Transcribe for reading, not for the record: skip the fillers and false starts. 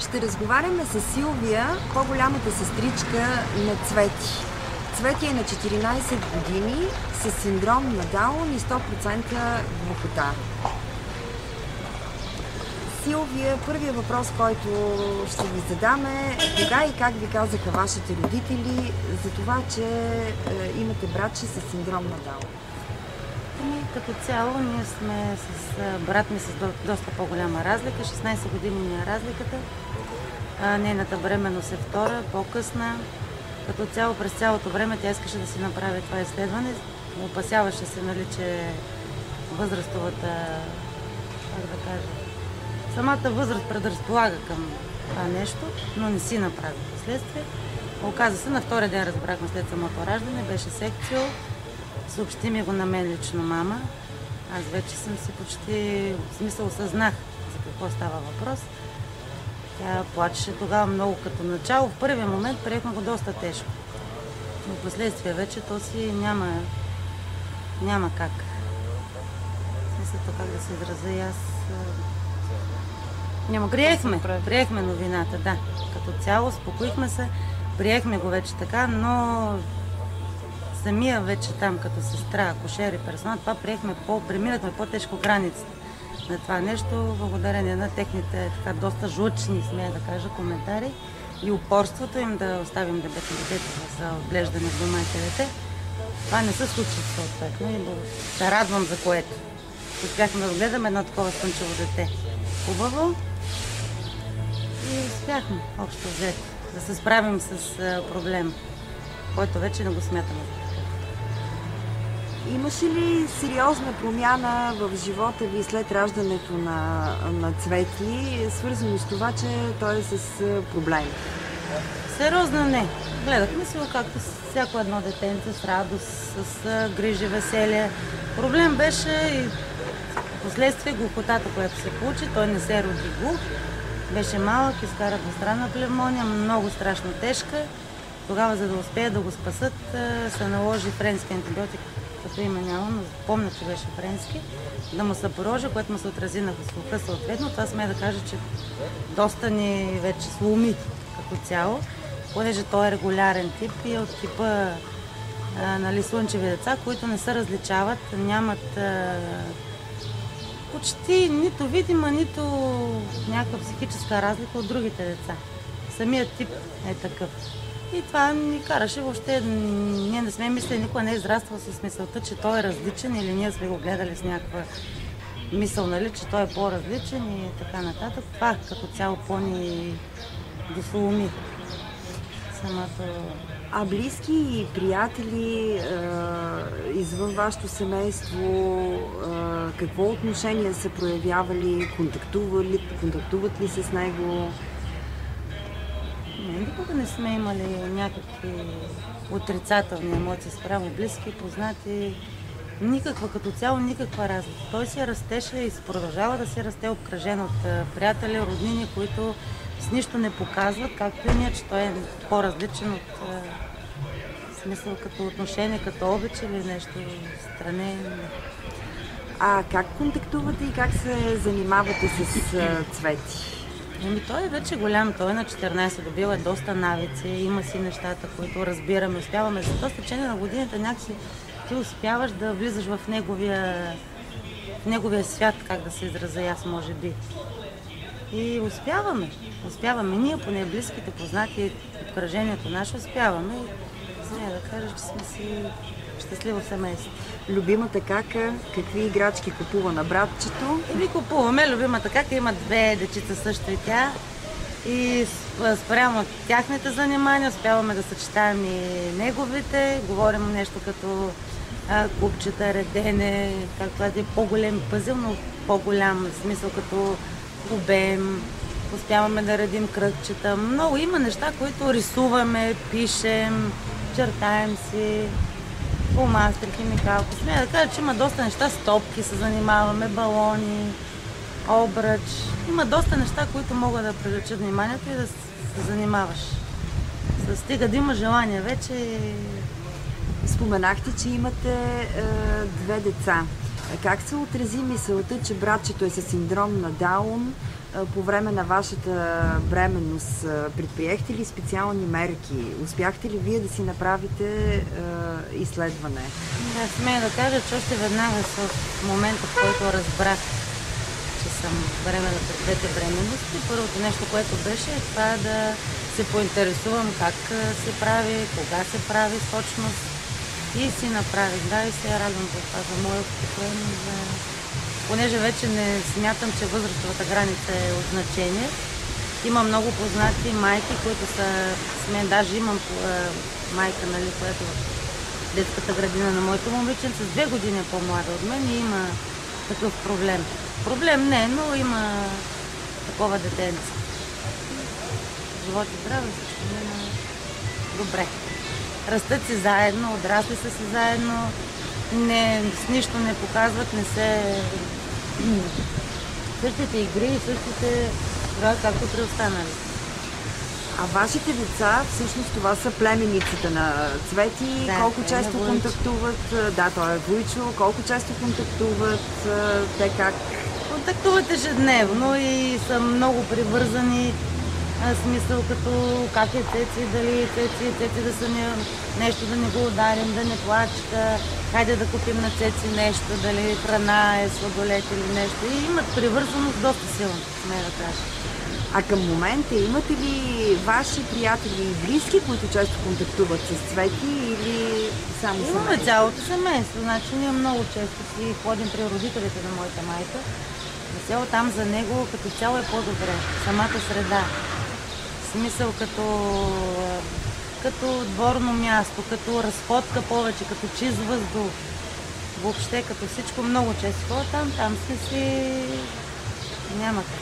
Ще разговаряме с Силвия, по-голямата сестричка на Цвети. Цвети е на 14 години с синдром на Даун и 100% глухота. Силвия, първият въпрос, който ще ви задам е: кога и как ви казаха вашите родители за това, че имате братче с синдром на Даун? Като цяло, ние сме с брат ми с доста по-голяма разлика. 16 години ни е разликата. Нейната бременност е втора, по-късна. Като цяло, през цялото време тя искаше да си направи това изследване. Опасяваше се, нали, че възрастовата, как да кажа, самата възраст предразполага към това нещо, но не си направи последствие. Оказа се, на втория ден разбрахме след самото раждане, беше секцио. Съобщи ми го на мен лично мама. Аз вече съм си почти, в смисъл, осъзнах за какво става въпрос. Тя плачеше тогава много като начало. В първия момент приехме го доста тежко. Но в последствие вече то си няма как. В смисълто, как да се изразя и аз... Приехме новината, да. Като цяло, успокоихме се, приехме го вече така, но самия вече там като сестра, акушер и персонал, това преминахме по-тежко границата на това нещо, благодарение на техните така доста жлъчни, смея да кажа, коментари и упорството им да оставим детето за отглеждане в дома и дете. Това не се случи съответно и да радвам за което. Успяхме да отгледаме едно такова слънчево дете. Хубаво и успяхме общо взето да се справим с проблема, който вече не го смятаме за такъв. Имаше ли сериозна промяна в живота ви след раждането на Цвети, свързано с това, че той е с проблеми? Сериозна не. Гледахме се както всяко едно детенце, с радост, с грижи, веселие. Проблем беше и последствие глухотата, която се получи. Той не се роди глух. Беше малък, изкара двустранна пневмония, много страшно тежка. Тогава, за да успеят да го спасат, се наложи френски антибиотик, като име няма, но помня, че беше френски, да му се положи, което му се отрази на слуха съответно. Това сме да кажа, че доста ни вече сломи като цяло, понеже той е регулярен тип и от типа слънчеви деца, които не се различават, нямат почти нито видима, нито някаква психическа разлика от другите деца. Самият тип е такъв. И това ни караше въобще, ние не сме мислили, никога не е израствал с мисълта, че той е различен или ние сме го гледали с някаква мисъл, нали, че той е по-различен и така нататък. Това като цяло по-ни досломи самото. А близки и приятели извън вашето семейство, какво отношение са проявявали, контактуват ли с него? Никога не сме имали някакви отрицателни емоции спрямо близки, познати. Никаква като цяло, никаква разлика. Той си растеше и продължава да се расте обкръжен от приятели, роднини, които с нищо не показват, както и ние, че той е по-различен от смисъл като отношение, като обич или нещо стране. А как контактувате и как се занимавате с Цвети? Той е вече голям, той е на 14, добил е доста навици, има си нещата, които разбираме, успяваме. За това течение на годините някакси ти успяваш да влизаш в неговия свят, как да се изразя аз, може би. И успяваме. Ние, поне близките, познати, обкръжението наше, успяваме. И смея да кажа, че сме си щастливо семейство. Любимата кака, какви играчки купува на братчето? И купуваме. Любимата кака има две дечица също и тя. И спрямо тяхните занимания успяваме да съчетаем и неговите. Говорим нещо като купчета, редене, както е по-голем пъзел, но по-голям смисъл като обем. Успяваме да редим кръгчета. Много има неща, които рисуваме, пишем, чертаем си. Фломастер, химикалка. Смея да кажа, че има доста неща, стопки се занимаваме, балони, обръч. Има доста неща, които могат да привлечат вниманието и да се занимаваш. Стига да има желание вече. Споменахте, че имате две деца. Как се отрази мисълта, че братчето е със синдром на Даун по време на вашата бременност предприехте ли специални мерки? Успяхте ли вие да си направите изследване? Да, смея да кажа, че още веднага в момента, в който разбрах, че съм бременна пред двете бременности, първото нещо, което беше това да се поинтересувам как се прави, кога се прави точно и си направих. Да, и се радвам за това, за моя успокоен, понеже вече не смятам, че възрастовата граница е от значение. Има много познати майки, които са с мен, даже имам майка, нали, която в детската градина на моето момиченце с 2 години е по-млада от мен и има такъв проблем. Проблем не, но има такова детенце. Живот и здраве, всичко мина добре. Растат си заедно, отрасли са си заедно, с нищо не показват, не се... Същите игри и същите игра, както при останали. А вашите деца, всъщност това са племениците на Цвети. Да, колко често контактуват? Да, той е Вуйчо. Колко често контактуват? Те как? Контактуват ежедневно и са много привързани. Смисъл като как е Цеци, дали Цеци да са нещо да не го ударим, да не плачка, хайде да купим на Цеци нещо, дали храна е сладолет или нещо. И имат привързаност доста силна, смея да кажа. А към момента имате ли ваши приятели и близки, които често контактуват с Цвети или само семейство? Имаме цялото семейство, значи ние много често си ходим при родителите на моята майка. Село там за него като цяло е по-добре, самата среда. В смисъл като дворно място, като разходка повече, като чист въздух. Въобще като всичко много често. Там сме си... Няма как.